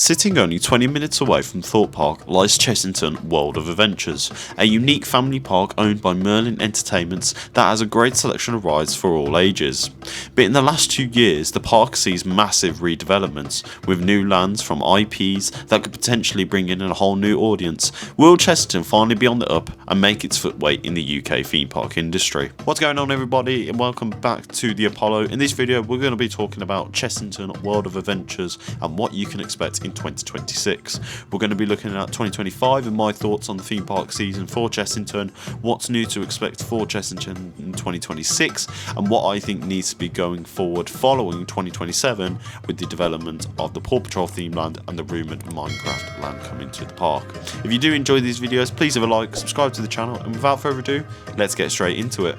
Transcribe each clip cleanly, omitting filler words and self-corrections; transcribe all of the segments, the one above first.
Sitting only 20 minutes away from Thorpe Park lies Chessington World of Adventures, a unique family park owned by Merlin Entertainments that has a great selection of rides for all ages. But in the last 2 years, the park sees massive redevelopments, with new lands from IPs that could potentially bring in a whole new audience. Will Chessington finally be on the up and make its footway in the UK theme park industry? What's going on, everybody, and welcome back to the Apollo. In this video, we're going to be talking about Chessington World of Adventures and what you can expect in 2026. We're going to be looking at 2025 and my thoughts on the theme park season for Chessington, what's new to expect for Chessington in 2026, and what I think needs to be going forward following 2027 with the development of the Paw Patrol theme land and the rumoured Minecraft land coming to the park. If you do enjoy these videos, please leave a like, subscribe to the channel, and without further ado, let's get straight into it.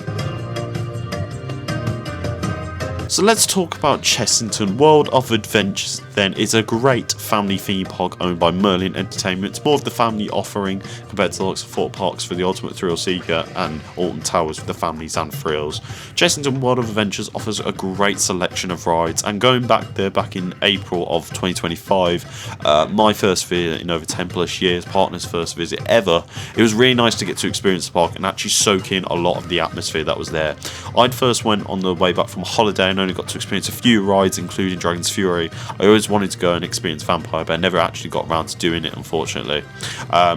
So let's talk about Chessington World of Adventures then. It's a great family theme park owned by Merlin Entertainment. It's more of the family offering compared to the likes of Thorpe Parks for the ultimate thrill seeker and Alton Towers for the families and thrills. Chessington World of Adventures offers a great selection of rides, and going back there back in April of 2025, my first visit in over 10 plus years, partner's first visit ever, it was really nice to get to experience the park and actually soak in a lot of the atmosphere that was there. I'd first went on the way back from a holiday and only got to experience a few rides, including Dragon's Fury. I always wanted to go and experience Vampire, but I never actually got around to doing it, unfortunately.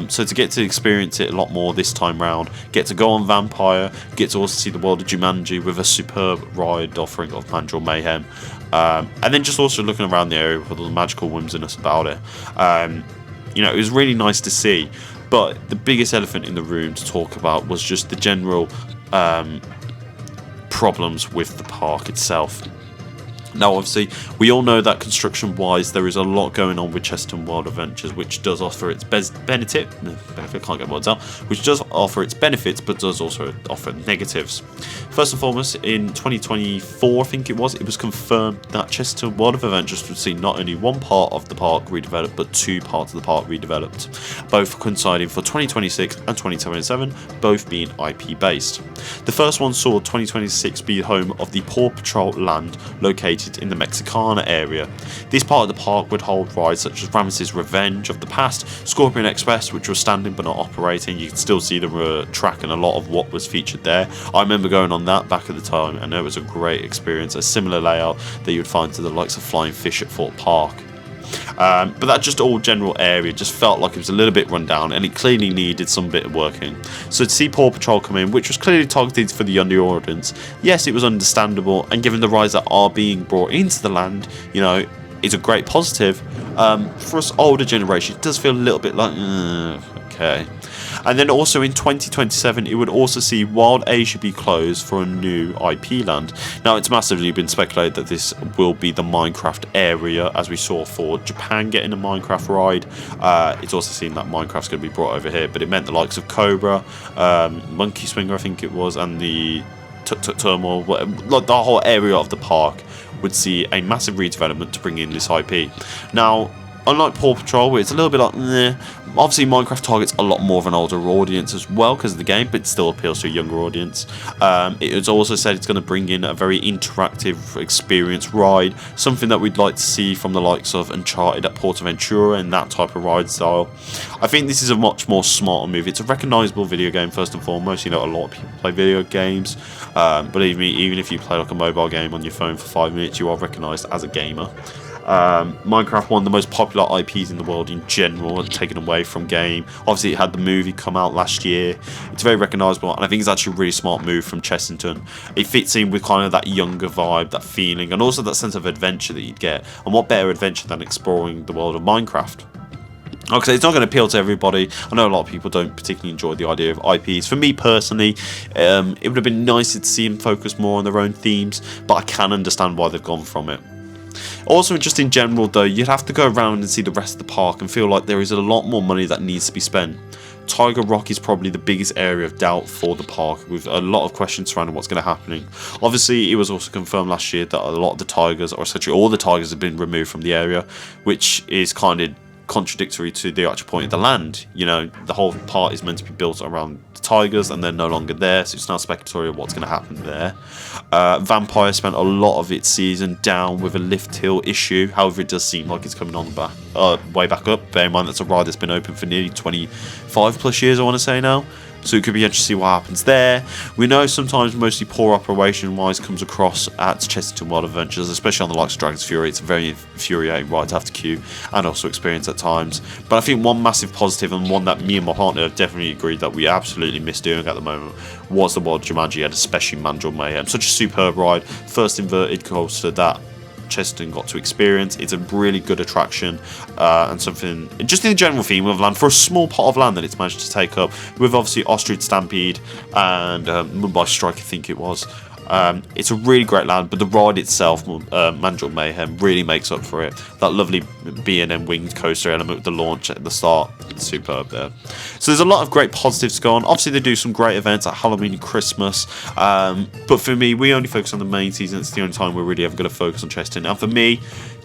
So to get to experience it a lot more this time round, get to go on Vampire, get to also see the world of Jumanji with a superb ride offering of Mandrill Mayhem, and then just also looking around the area with all the magical whimsiness about it. You know, it was really nice to see, but the biggest elephant in the room to talk about was just the general problems with the park itself. Now, obviously, we all know that construction-wise, there is a lot going on with Chessington World Adventures, which does offer its benefits, but does also offer negatives. First and foremost, in 2024, I think it was confirmed that Chessington World of Adventures would see not only one part of the park redeveloped, but 2 parts of the park redeveloped, both coinciding for 2026 and 2027, both being IP-based. The first one saw 2026 be home of the Paw Patrol land located in the Mexicana area. This part of the park would hold rides such as Ramesses Revenge of the past, Scorpion Express, which was standing but not operating. You can still see the track and a lot of what was featured there. I remember going on that back at the time, and it was a great experience, a similar layout that you would find to the likes of Flying Fish at Thorpe Park. But that just all general area just felt like it was a little bit run down, and it clearly needed some bit of working. So to see Paw Patrol come in, which was clearly targeted for the younger audience, yes, it was understandable, and given the rides that are being brought into the land, you know, it's a great positive. For us older generation, it does feel a little bit like, okay. And then also in 2027, it would also see Wild Asia be closed for a new IP land. Now, it's massively been speculated that this will be the Minecraft area, as we saw for Japan getting a Minecraft ride. It's also seen that Minecraft's going to be brought over here, but it meant the likes of Cobra, Monkey Swinger, I think it was, and the Tuk Tuk Turmoil, like the whole area of the park would see a massive redevelopment to bring in this IP. Now, unlike Paw Patrol, where it's a little bit like, obviously Minecraft targets a lot more of an older audience as well because of the game, but it still appeals to a younger audience. It was also said it's going to bring in a very interactive experience ride, something that we'd like to see from the likes of Uncharted at PortAventura and that type of ride style. I think this is a much more smarter move. It's a recognisable video game first and foremost. You know, a lot of people play video games. Believe me, even if you play like a mobile game on your phone for 5 minutes, you are recognised as a gamer. Minecraft, one of the most popular IPs in the world in general, taken away from game. Obviously, it had the movie come out last year. It's very recognisable, and I think it's actually a really smart move from Chessington. It fits in with kind of that younger vibe, that feeling, and also that sense of adventure that you'd get. And what better adventure than exploring the world of Minecraft? Okay, it's not going to appeal to everybody. I know a lot of people don't particularly enjoy the idea of IPs. For me personally, it would have been nicer to see them focus more on their own themes, but I can understand why they've gone from it. Also, just in general though, you'd have to go around and see the rest of the park and feel like there is a lot more money that needs to be spent. Tiger Rock is probably the biggest area of doubt for the park, with a lot of questions surrounding what's going to happen. Obviously, it was also confirmed last year that a lot of the tigers, or essentially all the tigers, have been removed from the area, which is kind of contradictory to the actual point of the land. You know, the whole part is meant to be built around the tigers, and they're no longer there, so it's now speculatory of what's going to happen there. Vampire spent a lot of its season down with a lift hill issue. However, it does seem like it's coming on the back, way back up. Bear in mind that's a ride that's been open for nearly 25 plus years, I want to say now. So it could be interesting to see what happens there. We know sometimes mostly poor operation-wise comes across at Chessington World of Adventures, especially on the likes of Dragon's Fury. It's a very infuriating ride to have to queue and also experience at times. But I think one massive positive, and one that me and my partner have definitely agreed that we absolutely miss doing at the moment, was the World of Jumanji, and especially Mandrill Mayhem. Such a superb ride. First inverted coaster that Chessington got to experience. It's a really good attraction, and something just in the general theme of land, for a small pot of land that it's managed to take up, with obviously Ostrich Stampede and Mumbai Strike, I think it was. It's a really great land, but the ride itself, Mandrill Mayhem, really makes up for it. That lovely B&M winged coaster element with the launch at the start, it's superb there. So there's a lot of great positives to go on. Obviously they do some great events at Halloween and Christmas, but for me, we only focus on the main season. It's the only time we're really ever going to focus on Chessington. And for me,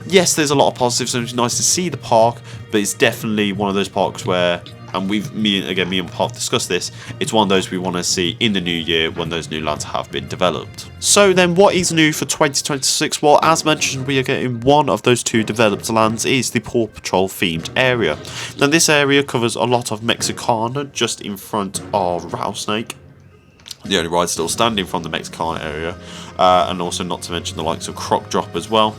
yes, there's a lot of positives, and it's nice to see the park, but it's definitely one of those parks where, and me and Pop discussed this, it's one of those we want to see in the new year when those new lands have been developed. So then what is new for 2026? Well, as mentioned, we are getting one of those two developed lands, is the Paw Patrol themed area. Now this area covers a lot of Mexicana, just in front of Rattlesnake, the only ride still standing from the Mexicana area, and also not to mention the likes of Croc Drop as well.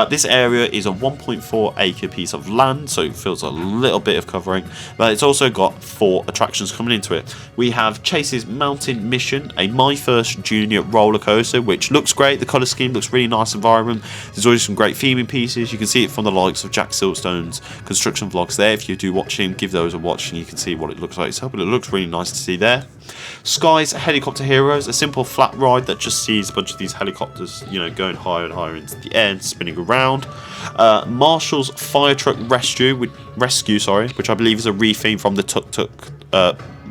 This area is a 1.4 acre piece of land, so it feels a little bit of covering, but it's also got 4 attractions coming into it. We have Chase's Mountain Mission, a My First Junior roller coaster, which looks great. The colour scheme looks really nice, environment. There's always some great theming pieces. You can see it from the likes of Jack Siltstone's construction vlogs there. If you do watch him, give those a watch and you can see what it looks like itself, but it looks really nice to see there. Sky's Helicopter Heroes, a simple flat ride that just sees a bunch of these helicopters, going higher and higher into the air and spinning around. Marshall's Fire Truck Rescue, which I believe is a retheme from the Tuk Tuk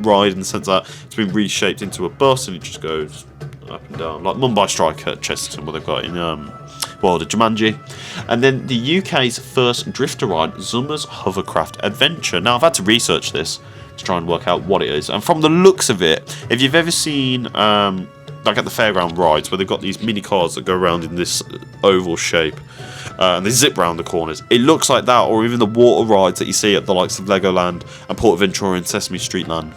ride, in the sense that it's been reshaped into a bus and it just goes up and down, like Mumbai Strike at Chessington, what they've got in World of Jumanji. And then the UK's first drifter ride, Zumba's Hovercraft Adventure. Now I've had to research this to try and work out what it is, and from the looks of it, if you've ever seen like at the fairground rides where they've got these mini cars that go around in this oval shape and they zip round the corners, it looks like that, or even the water rides that you see at the likes of Legoland and Port Ventura and Sesame Street Land,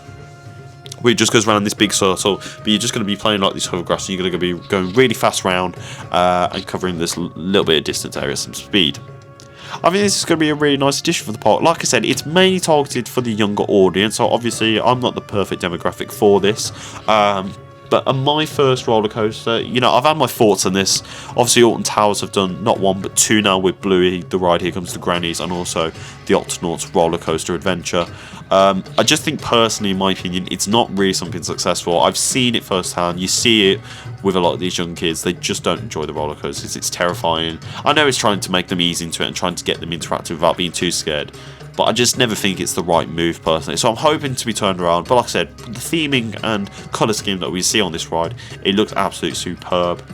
where it just goes around this big circle, but you're just going to be playing like these hovercrafts and you're going to be going really fast round and covering this little bit of distance area, some speed. I think this is going to be a really nice addition for the park. Like I said, it's mainly targeted for the younger audience, so obviously I'm not the perfect demographic for this. But My First roller coaster, I've had my thoughts on this. Obviously, Alton Towers have done not one but 2 now with Bluey, the ride Here Comes the Grannies, and also the Octonauts roller coaster adventure. I just think personally, in my opinion, it's not really something successful. I've seen it firsthand. You see it with a lot of these young kids. They just don't enjoy the roller coasters. It's terrifying. I know it's trying to make them ease into it and trying to get them interactive without being too scared, but I just never think it's the right move personally. So I'm hoping to be turned around. But like I said, the theming and colour scheme that we see on this ride, it looks absolutely superb.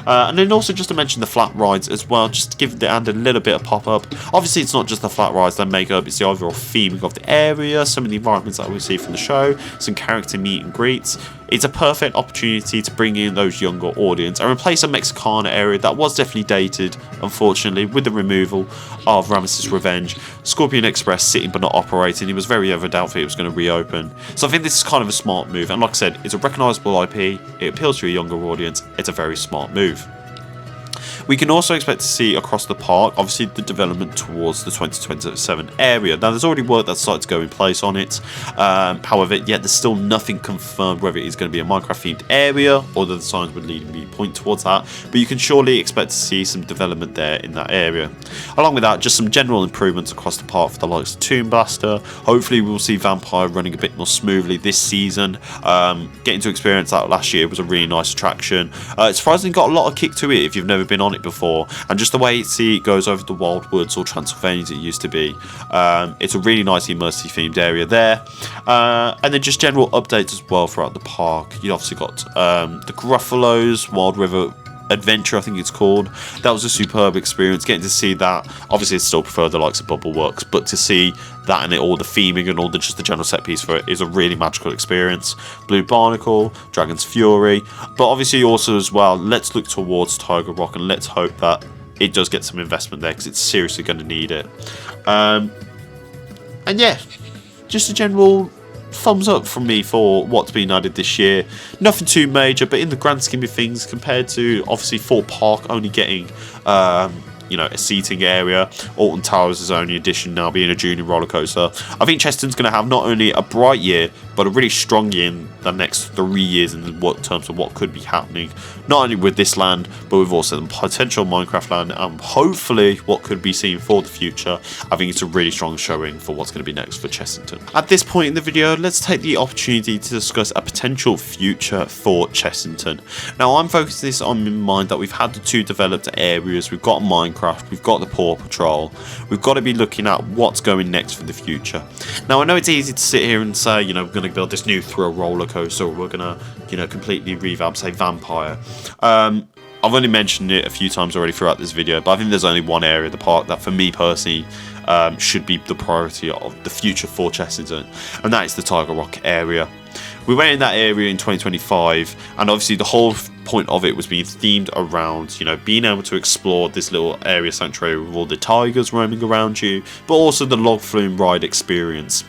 And then also just to mention the flat rides as well, just to give the hand a little bit of pop-up. Obviously it's not just the flat rides that make up, it's the overall theming of the area, some of the environments that we see from the show, some character meet and greets. It's a perfect opportunity to bring in those younger audience and replace a Mexicana area that was definitely dated, unfortunately, with the removal of Ramesses Revenge. Scorpion Express sitting but not operating. It was very ever doubtful it was going to reopen. So I think this is kind of a smart move. And like I said, it's a recognisable IP. It appeals to a younger audience. It's a very smart move. We can also expect to see across the park, obviously, the development towards the 2027 area. Now, there's already work that's started to go in place on it. However, yet there's still nothing confirmed whether it is going to be a Minecraft-themed area or that the signs would lead me point towards that. But you can surely expect to see some development there in that area. Along with that, just some general improvements across the park for the likes of Tomb Blaster. Hopefully, we'll see Vampire running a bit more smoothly this season. Getting to experience that last year was a really nice attraction. It's surprisingly got a lot of kick to it if you've never been on it before, and just the way it goes over the wild woods or Transylvania as it used to be. It's a really nice immersive themed area there, and then just general updates as well throughout the park. You obviously got the Gruffalos, Wild River Adventure, I think it's called. That was a superb experience, getting to see that. Obviously I still prefer the likes of Bubble Works, but to see that and all the theming and all the just the general set piece for it is a really magical experience. Blue Barnacle, Dragon's Fury, but obviously also as well, let's look towards Tiger Rock and let's hope that it does get some investment there, because it's seriously going to need it. And yeah, just a general thumbs up from me for what's been added this year. Nothing too major, but in the grand scheme of things, compared to obviously Fort Park only getting you know, a seating area, Alton Towers is only addition now being a junior roller coaster. I think Chessington's going to have not only a bright year, but a really strong year in the next 3 years in terms of what could be happening, not only with this land, but with also the potential Minecraft land, and hopefully what could be seen for the future. I think it's a really strong showing for what's going to be next for Chessington. At this point in the video, let's take the opportunity to discuss a potential future for Chessington. Now, I'm focusing this on in mind that we've had the 2 developed areas. We've got Minecraft, we've got the Paw Patrol. We've got to be looking at what's going next for the future. Now, I know it's easy to sit here and say, you know, we're going to build this new thrill roller coaster, or we're going to, you know, completely revamp, say, Vampire. I've only mentioned it a few times already throughout this video, but I think there's only one area of the park that, for me personally, should be the priority of the future for Chessington, and that is the Tiger Rock area. We went in that area in 2025, and obviously the whole point of it was being themed around, you know, being able to explore this little area sanctuary with all the tigers roaming around you, but also the log flume ride experience.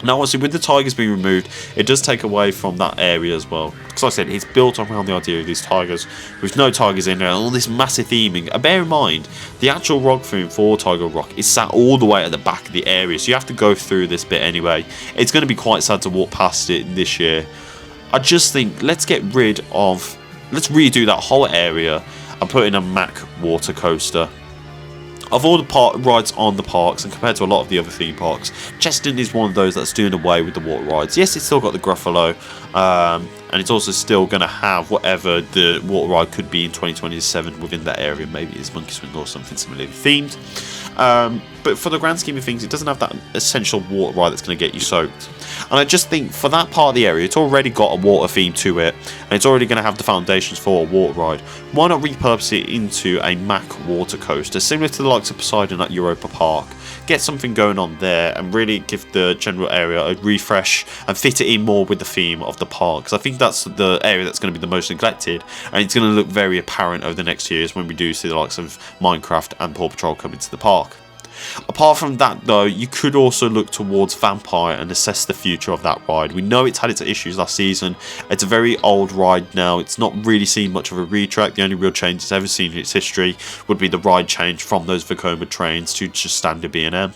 Now, obviously, with the tigers being removed, it does take away from that area as well. Because like I said, it's built around the idea of these tigers, with no tigers in there, and all this massive theming. And bear in mind, the actual log flume for Tiger Rock is sat all the way at the back of the area, so you have to go through this bit anyway. It's going to be quite sad to walk past it this year. I just think, let's redo that whole area and put in a Mack water coaster. Of all the rides on the parks, and compared to a lot of the other theme parks, Chessington is one of those that's doing away with the water rides. Yes, it's still got the Gruffalo, and it's also still going to have whatever the water ride could be in 2027 within that area. Maybe it's Monkey Swing or something similarly themed. But for the grand scheme of things, it doesn't have that essential water ride that's going to get you soaked. And I just think for that part of the area, it's already got a water theme to it, and it's already going to have the foundations for a water ride. Why not repurpose it into a Mack water coaster, similar to the likes of Poseidon at Europa Park? Get something going on there and really give the general area a refresh and fit it in more with the theme of the park, because I think that's the area that's going to be the most neglected, and it's going to look very apparent over the next years when we do see the likes of Minecraft and Paw Patrol come into the park. Apart from that though, you could also look towards Vampire and assess the future of that ride. We know it's had its issues last season. It's a very old ride now. It's not really seen much of a retrack. The only real change it's ever seen in its history would be the ride change from those Vekoma trains to just standard B&M.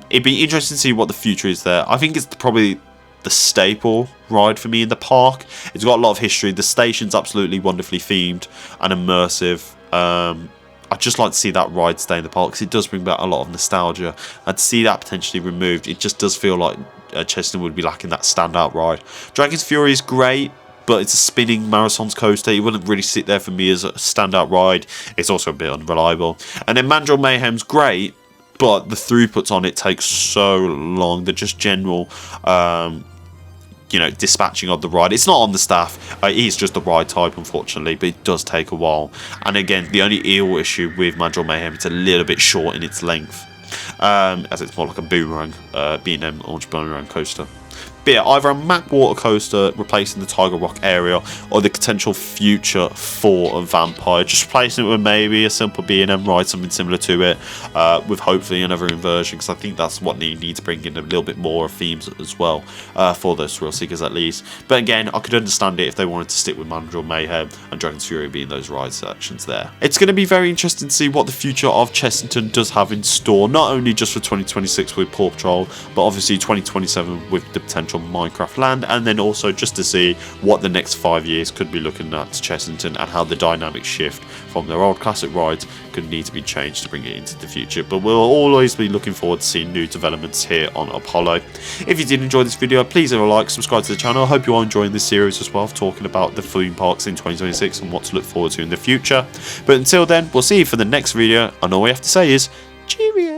It'd be interesting to see what the future is there. I think it's probably the staple ride for me in the park. It's got a lot of history. The station's absolutely wonderfully themed and immersive. I'd just like to see that ride stay in the park, because it does bring back a lot of nostalgia, and to see that potentially removed, it just does feel like Chessington would be lacking that standout ride. Dragon's Fury is great, but it's a spinning marathons coaster. It wouldn't really sit there for me as a standout ride. It's also a bit unreliable. And then Mandrill Mayhem's great, but the throughputs on it take so long. The just general you know, dispatching of the ride, it's not on the staff. It is just the ride type, unfortunately, but it does take a while. And again, the only eel issue with Mandrill Mayhem, it's a little bit short in its length, as it's more like a boomerang, B&M Orange Boomerang coaster. But yeah, either a Mack water coaster replacing the Tiger Rock area, or the potential future for a Vampire, just replacing it with maybe a simple B&M ride, something similar to it, with hopefully another inversion, because I think that's what they need to bring in a little bit more themes as well, for those thrill seekers at least. But again, I could understand it if they wanted to stick with Mandrill Mayhem and Dragon's Fury being those ride sections there. It's going to be very interesting to see what the future of Chessington does have in store, not only just for 2026 with Paw Patrol, but obviously 2027 with the potential Minecraft land, and then also just to see what the next 5 years could be looking at Chessington, and how the dynamic shift from their old classic rides could need to be changed to bring it into the future. But we'll always be looking forward to seeing new developments here on Apollo. If you did enjoy this video, please leave a like, subscribe to the channel. I hope you are enjoying this series as well, talking about the theme parks in 2026 and what to look forward to in the future. But until then, we'll see you for the next video, and all we have to say is cheerio.